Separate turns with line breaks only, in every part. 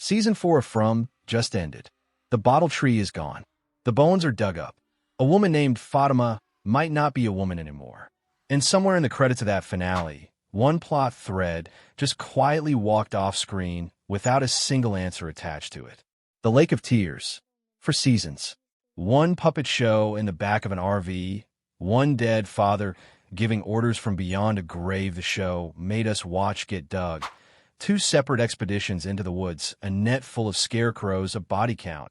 Season 4 of From just ended. The bottle tree is gone. The bones are dug up. A woman named Fatima might not be a woman anymore. And somewhere in the credits of that finale, one plot thread just quietly walked off screen without a single answer attached to it. The Lake of Tears. For seasons. One puppet show in the back of an RV, one dead father giving orders from beyond a grave the show made us watch get dug. Two separate expeditions into the woods, a net full of scarecrows, a body count.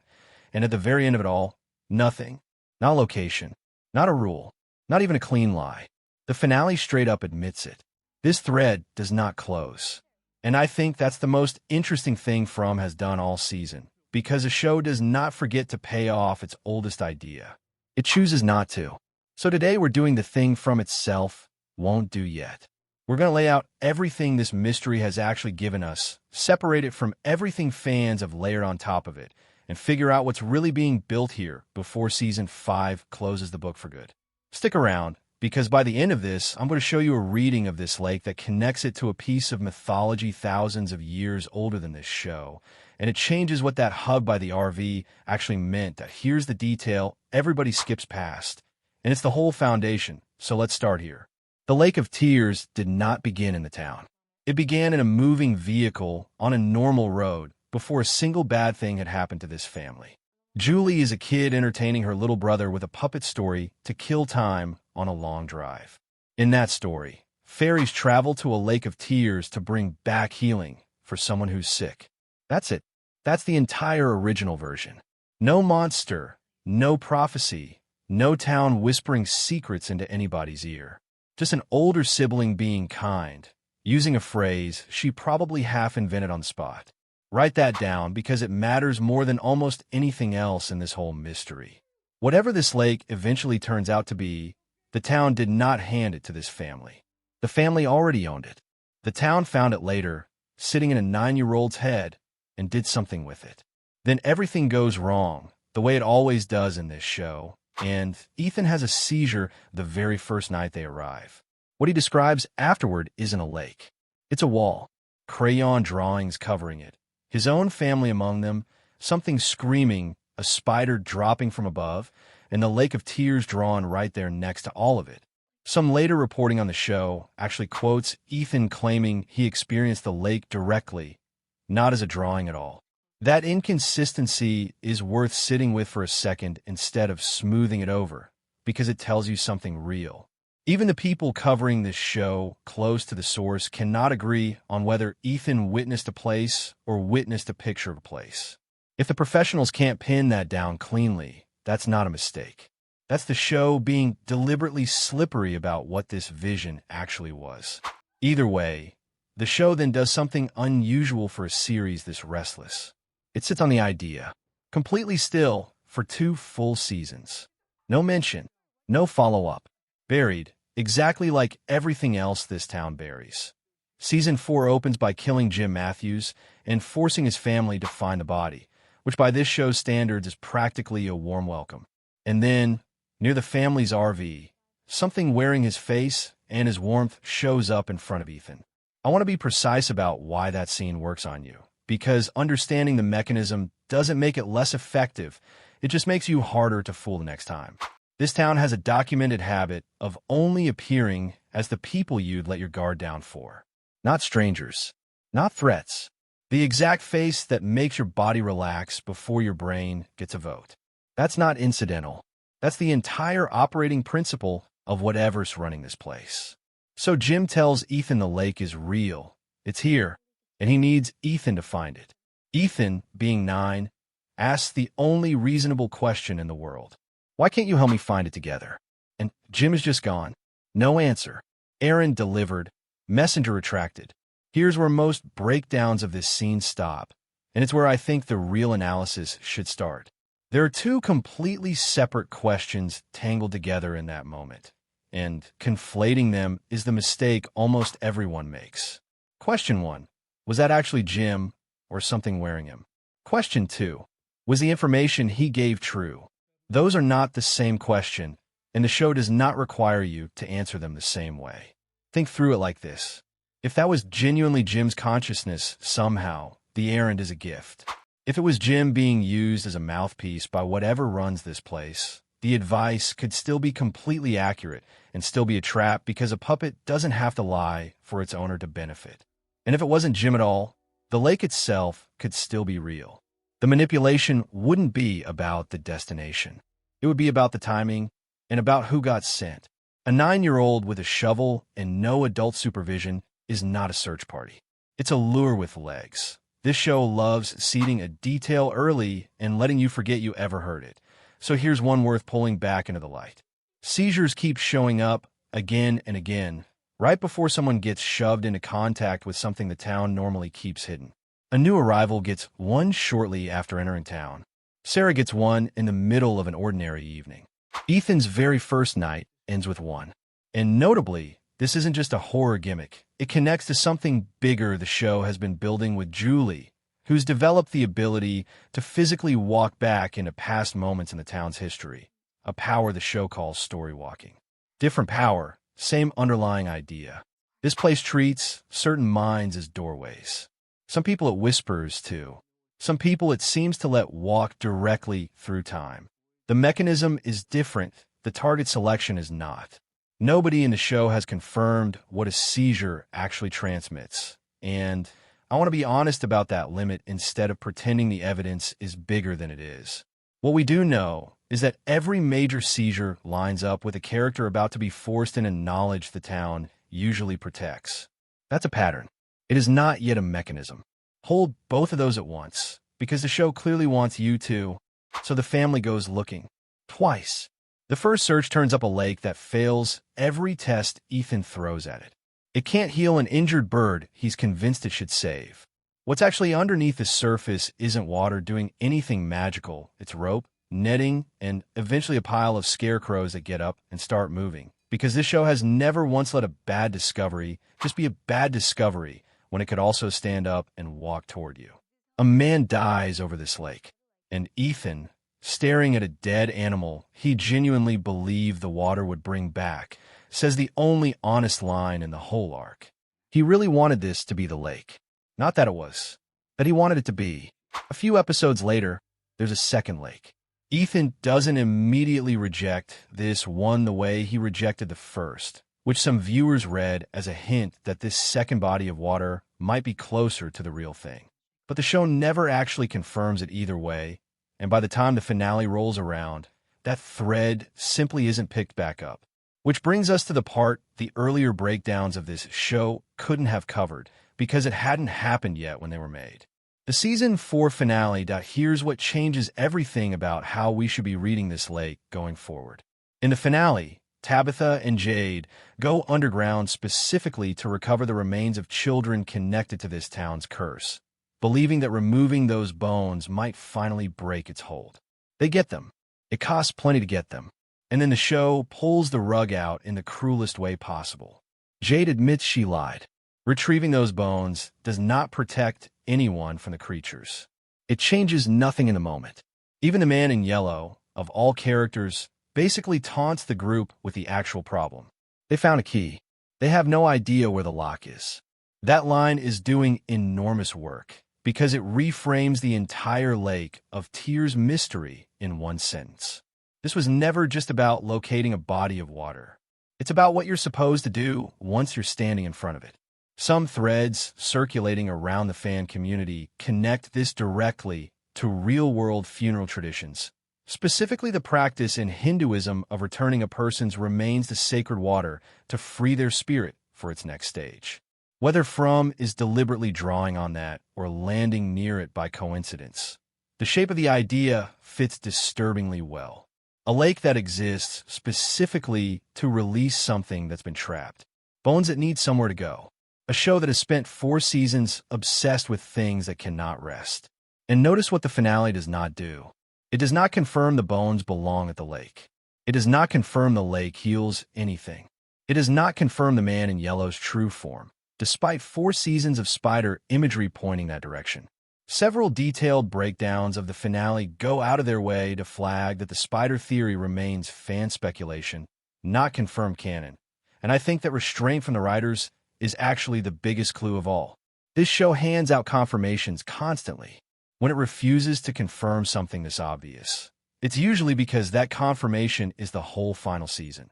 And at the very end of it all, nothing. Not a location. Not a rule. Not even a clean lie. The finale straight up admits it. This thread does not close. And I think that's the most interesting thing From has done all season, because the show does not forget to pay off its oldest idea. It chooses not to. So today we're doing the thing From itself won't do yet. We're going to lay out everything this mystery has actually given us, separate it from everything fans have layered on top of it, and figure out what's really being built here before Season 5 closes the book for good. Stick around, because by the end of this, I'm going to show you a reading of this lake that connects it to a piece of mythology thousands of years older than this show, and it changes what that hug by the RV actually meant. That here's the detail everybody skips past, and it's the whole foundation, so let's start here. The Lake of Tears did not begin in the town. It began in a moving vehicle on a normal road before a single bad thing had happened to this family. Julie is a kid entertaining her little brother with a puppet story to kill time on a long drive. In that story, fairies travel to a lake of tears to bring back healing for someone who's sick. That's it. That's the entire original version. No monster, no prophecy, no town whispering secrets into anybody's ear. Just an older sibling being kind, using a phrase she probably half invented on the spot. Write that down because it matters more than almost anything else in this whole mystery. Whatever this lake eventually turns out to be, the town did not hand it to this family. The family already owned it. The town found it later, sitting in a 9-year-old's head, and did something with it. Then everything goes wrong, the way it always does in this show, and Ethan has a seizure the very first night they arrive. What he describes afterward isn't a lake. It's a wall, crayon drawings covering it, his own family among them, something screaming, a spider dropping from above, and the Lake of Tears drawn right there next to all of it. Some later reporting on the show actually quotes Ethan claiming he experienced the lake directly, not as a drawing at all. That inconsistency is worth sitting with for a second instead of smoothing it over, because it tells you something real. Even the people covering this show close to the source cannot agree on whether Ethan witnessed a place or witnessed a picture of a place. If the professionals can't pin that down cleanly, that's not a mistake. That's the show being deliberately slippery about what this vision actually was. Either way, the show then does something unusual for a series this restless. It sits on the idea, completely still, for 2 full seasons. No mention, no follow-up. Buried, exactly like everything else this town buries. Season 4 opens by killing Jim Matthews and forcing his family to find the body, which by this show's standards is practically a warm welcome. And then, near the family's RV, something wearing his face and his warmth shows up in front of Ethan. I want to be precise about why that scene works on you, because understanding the mechanism doesn't make it less effective, it just makes you harder to fool the next time. This town has a documented habit of only appearing as the people you'd let your guard down for. Not strangers, not threats. The exact face that makes your body relax before your brain gets a vote. That's not incidental. That's the entire operating principle of whatever's running this place. So Jim tells Ethan the lake is real. It's here, and he needs Ethan to find it. Ethan, being 9, asks the only reasonable question in the world. Why can't you help me find it together? And Jim is just gone. No answer. Errand delivered. Messenger retracted. Here's where most breakdowns of this scene stop, and it's where I think the real analysis should start. There are 2 completely separate questions tangled together in that moment, and conflating them is the mistake almost everyone makes. Question 1, was that actually Jim or something wearing him? Question 2, was the information he gave true? Those are not the same question, and the show does not require you to answer them the same way. Think through it like this. If that was genuinely Jim's consciousness somehow, the errand is a gift. If it was Jim being used as a mouthpiece by whatever runs this place, the advice could still be completely accurate and still be a trap because a puppet doesn't have to lie for its owner to benefit. And if it wasn't Jim at all, the lake itself could still be real. The manipulation wouldn't be about the destination. It would be about the timing and about who got sent. A 9-year-old with a shovel and no adult supervision is not a search party. It's a lure with legs. This show loves seeding a detail early and letting you forget you ever heard it. So here's one worth pulling back into the light. Seizures keep showing up again and again, right before someone gets shoved into contact with something the town normally keeps hidden. A new arrival gets one shortly after entering town. Sarah gets one in the middle of an ordinary evening. Ethan's very first night ends with one. And notably, this isn't just a horror gimmick. It connects to something bigger the show has been building with Julie, who's developed the ability to physically walk back into past moments in the town's history, a power the show calls story walking. Different power, same underlying idea. This place treats certain minds as doorways. Some people it whispers to. Some people it seems to let walk directly through time. The mechanism is different. The target selection is not. Nobody in the show has confirmed what a seizure actually transmits. And I want to be honest about that limit instead of pretending the evidence is bigger than it is. What we do know is that every major seizure lines up with a character about to be forced into knowledge the town usually protects. That's a pattern. It is not yet a mechanism. Hold both of those at once, because the show clearly wants you to, so the family goes looking. Twice. The first search turns up a lake that fails every test Ethan throws at it. It can't heal an injured bird he's convinced it should save. What's actually underneath the surface isn't water doing anything magical. It's rope, netting, and eventually a pile of scarecrows that get up and start moving. Because this show has never once let a bad discovery just be a bad discovery when it could also stand up and walk toward you. A man dies over this lake, and Ethan, staring at a dead animal he genuinely believed the water would bring back, says the only honest line in the whole arc. He really wanted this to be the lake. Not that it was, that he wanted it to be. A few episodes later, there's a second lake. Ethan doesn't immediately reject this one the way he rejected the first, which some viewers read as a hint that this second body of water might be closer to the real thing. But the show never actually confirms it either way, and by the time the finale rolls around, that thread simply isn't picked back up. Which brings us to the part the earlier breakdowns of this show couldn't have covered, because it hadn't happened yet when they were made. The Season 4 finale. Here's what changes everything about how we should be reading this lake going forward. In the finale, Tabitha and Jade go underground specifically to recover the remains of children connected to this town's curse, believing that removing those bones might finally break its hold. They get them. It costs plenty to get them. And then the show pulls the rug out in the cruelest way possible. Jade admits she lied. Retrieving those bones does not protect anyone from the creatures. It changes nothing in the moment. Even the man in yellow, of all characters, basically taunts the group with the actual problem. They found a key. They have no idea where the lock is. That line is doing enormous work because it reframes the entire lake of tears mystery in one sentence. This was never just about locating a body of water. It's about what you're supposed to do once you're standing in front of it. Some threads circulating around the fan community connect this directly to real-world funeral traditions, specifically the practice in Hinduism of returning a person's remains to sacred water to free their spirit for its next stage. Whether Fromm is deliberately drawing on that or landing near it by coincidence, the shape of the idea fits disturbingly well. A lake that exists specifically to release something that's been trapped. Bones that need somewhere to go. A show that has spent 4 seasons obsessed with things that cannot rest. And notice what the finale does not do. It does not confirm the bones belong at the lake. It does not confirm the lake heals anything. It does not confirm the man in yellow's true form, despite 4 seasons of spider imagery pointing that direction. Several detailed breakdowns of the finale go out of their way to flag that the spider theory remains fan speculation, not confirmed canon. And I think that restraint from the writers is actually the biggest clue of all. This show hands out confirmations constantly. When it refuses to confirm something this obvious, it's usually because that confirmation is the whole final season.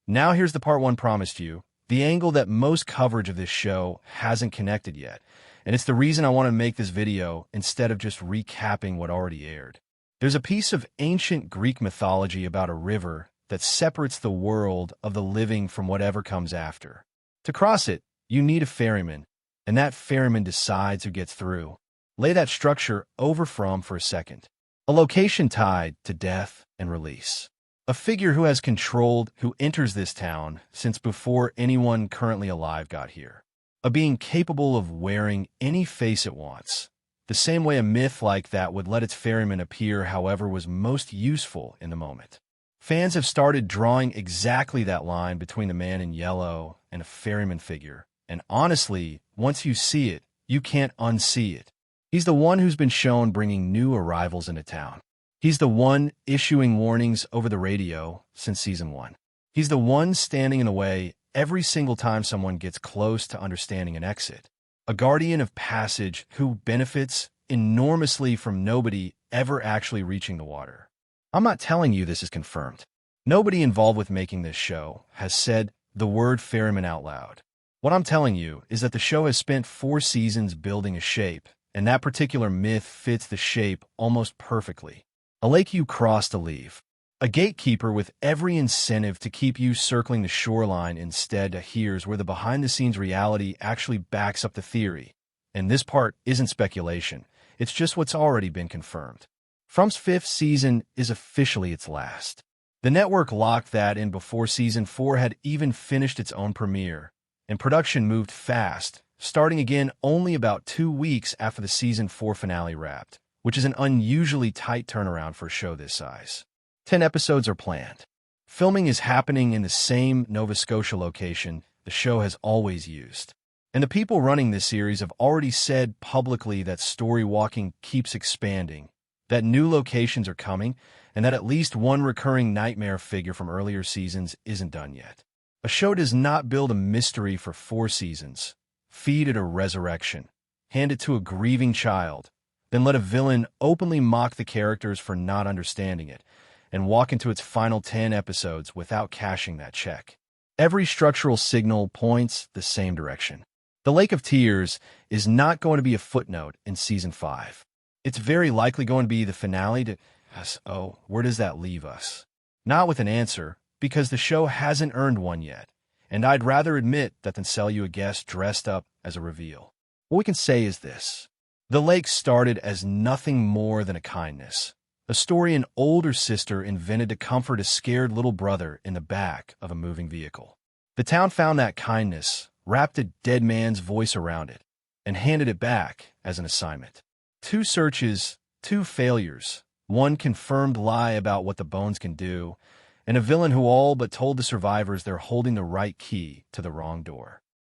Now here's the part one promised you, the angle that most coverage of this show hasn't connected yet, and it's the reason I want to make this video instead of just recapping what already aired. There's a piece of ancient Greek mythology about a river that separates the world of the living from whatever comes after. To cross it, you need a ferryman, and that ferryman decides who gets through. Lay that structure over from for a second. A location tied to death and release. A figure who has controlled who enters this town since before anyone currently alive got here. A being capable of wearing any face it wants. The same way a myth like that would let its ferryman appear however was most useful in the moment. Fans have started drawing exactly that line between the man in yellow and a ferryman figure. And honestly, once you see it, you can't unsee it. He's the one who's been shown bringing new arrivals into town. He's the one issuing warnings over the radio since season 1. He's the one standing in the way every single time someone gets close to understanding an exit. A guardian of passage who benefits enormously from nobody ever actually reaching the water. I'm not telling you this is confirmed. Nobody involved with making this show has said the word ferryman out loud. What I'm telling you is that the show has spent 4 seasons building a shape, and that particular myth fits the shape almost perfectly. A lake you cross to leave. A gatekeeper with every incentive to keep you circling the shoreline instead. Here's where the behind-the-scenes reality actually backs up the theory. And this part isn't speculation. It's just what's already been confirmed. From's 5th season is officially its last. The network locked that in before season 4 had even finished its own premiere, and production moved fast, starting again only about 2 weeks after the season 4 finale wrapped, which is an unusually tight turnaround for a show this size. 10 episodes are planned. Filming is happening in the same Nova Scotia location the show has always used. And the people running this series have already said publicly that story walking keeps expanding, that new locations are coming, and that at least one recurring nightmare figure from earlier seasons isn't done yet. A show does not build a mystery for 4 seasons, feed it a resurrection, hand it to a grieving child, then let a villain openly mock the characters for not understanding it, and walk into its final 10 episodes without cashing that check. Every structural signal points the same direction. The Lake of Tears is not going to be a footnote in season 5. It's very likely going to be the finale to, oh, where does that leave us? Not with an answer, because the show hasn't earned one yet, and I'd rather admit that than sell you a guest dressed up as a reveal. What we can say is this. The lake started as nothing more than a kindness, a story an older sister invented to comfort a scared little brother in the back of a moving vehicle. The town found that kindness, wrapped a dead man's voice around it, and handed it back as an assignment. 2 searches, 2 failures, 1 confirmed lie about what the bones can do, and a villain who all but told the survivors they're holding the right key to the wrong door.